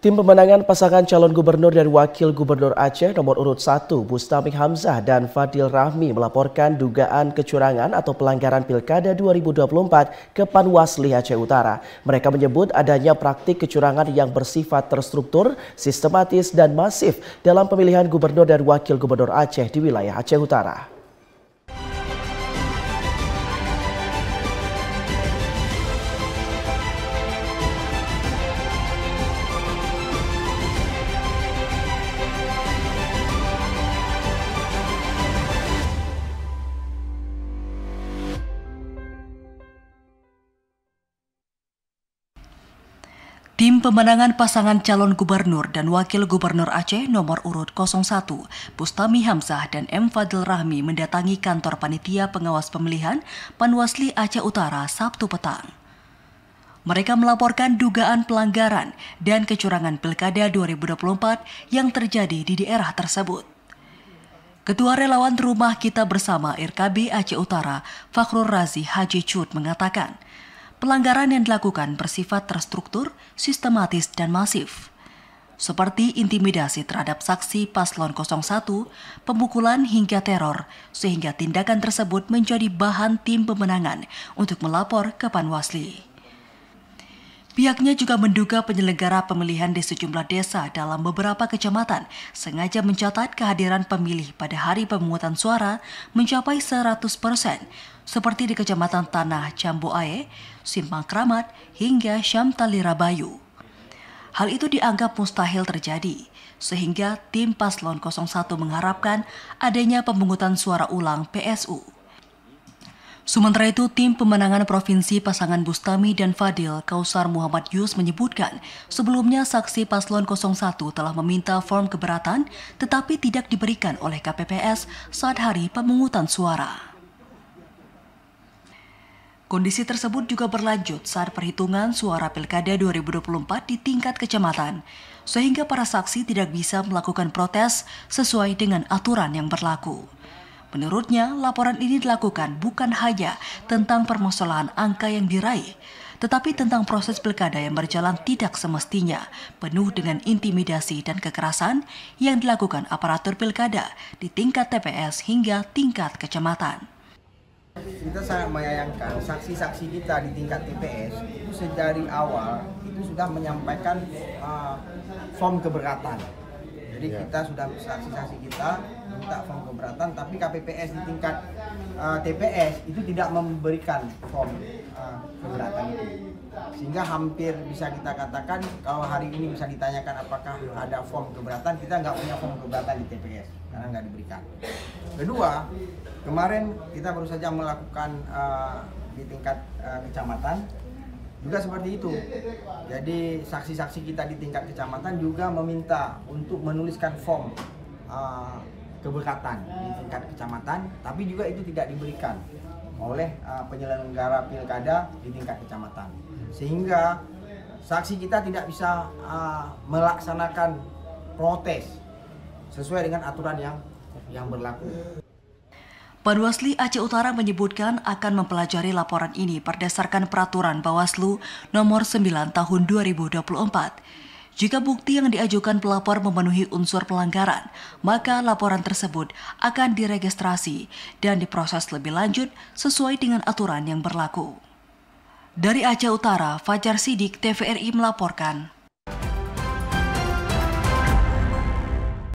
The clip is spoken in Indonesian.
Tim pemenangan pasangan calon gubernur dan wakil gubernur Aceh nomor urut 1 Bustami Hamzah dan Fadil Rahmi melaporkan dugaan kecurangan atau pelanggaran Pilkada 2024 ke Panwasli Aceh Utara. Mereka menyebut adanya praktik kecurangan yang bersifat terstruktur, sistematis dan masif dalam pemilihan gubernur dan wakil gubernur Aceh di wilayah Aceh Utara. Tim pemenangan pasangan calon gubernur dan wakil gubernur Aceh nomor urut 01, Bustami Hamzah dan M. Fadil Rahmi mendatangi kantor panitia pengawas pemilihan Panwasli Aceh Utara Sabtu petang. Mereka melaporkan dugaan pelanggaran dan kecurangan Pilkada 2024 yang terjadi di daerah tersebut. Ketua Relawan Rumah Kita Bersama RKB Aceh Utara, Fakhrul Razi Haji Cud mengatakan, pelanggaran yang dilakukan bersifat terstruktur, sistematis dan masif. Seperti intimidasi terhadap saksi paslon 01, pemukulan hingga teror, sehingga tindakan tersebut menjadi bahan tim pemenangan untuk melapor ke Panwasli. Pihaknya juga menduga penyelenggara pemilihan di sejumlah desa dalam beberapa kecamatan sengaja mencatat kehadiran pemilih pada hari pemungutan suara mencapai 100%, seperti di Kecamatan Tanah Jambu Ae, Simpang Kramat, hingga Syamtali Rabayu. Hal itu dianggap mustahil terjadi, sehingga tim Paslon 01 mengharapkan adanya pemungutan suara ulang PSU. Sementara itu, tim pemenangan Provinsi pasangan Bustami dan Fadil, Kausar Muhammad Yus menyebutkan sebelumnya saksi Paslon 01 telah meminta form keberatan tetapi tidak diberikan oleh KPPS saat hari pemungutan suara. Kondisi tersebut juga berlanjut saat perhitungan suara Pilkada 2024 di tingkat kecamatan, sehingga para saksi tidak bisa melakukan protes sesuai dengan aturan yang berlaku. Menurutnya, laporan ini dilakukan bukan hanya tentang permasalahan angka yang diraih, tetapi tentang proses pilkada yang berjalan tidak semestinya, penuh dengan intimidasi dan kekerasan yang dilakukan aparatur pilkada di tingkat TPS hingga tingkat kecamatan. Kita sangat menyayangkan saksi-saksi kita di tingkat TPS itu sedari awal itu sudah menyampaikan form keberatan. Jadi kita sudah saksi-saksi kita minta form keberatan, tapi KPPS di tingkat TPS itu tidak memberikan form keberatan itu. Sehingga hampir bisa kita katakan kalau hari ini bisa ditanyakan apakah ada form keberatan, kita nggak punya form keberatan di TPS karena nggak diberikan. Kedua, kemarin kita baru saja melakukan di tingkat kecamatan juga seperti itu. Jadi saksi-saksi kita di tingkat kecamatan juga meminta untuk menuliskan form keberatan di tingkat kecamatan, tapi juga itu tidak diberikan oleh penyelenggara pilkada di tingkat kecamatan. Sehingga saksi kita tidak bisa melaksanakan protes sesuai dengan aturan yang berlaku. Panwasli Aceh Utara menyebutkan akan mempelajari laporan ini berdasarkan peraturan Bawaslu nomor 9 tahun 2024. Jika bukti yang diajukan pelapor memenuhi unsur pelanggaran, maka laporan tersebut akan diregistrasi dan diproses lebih lanjut sesuai dengan aturan yang berlaku. Dari Aceh Utara, Fajar Sidik, TVRI melaporkan.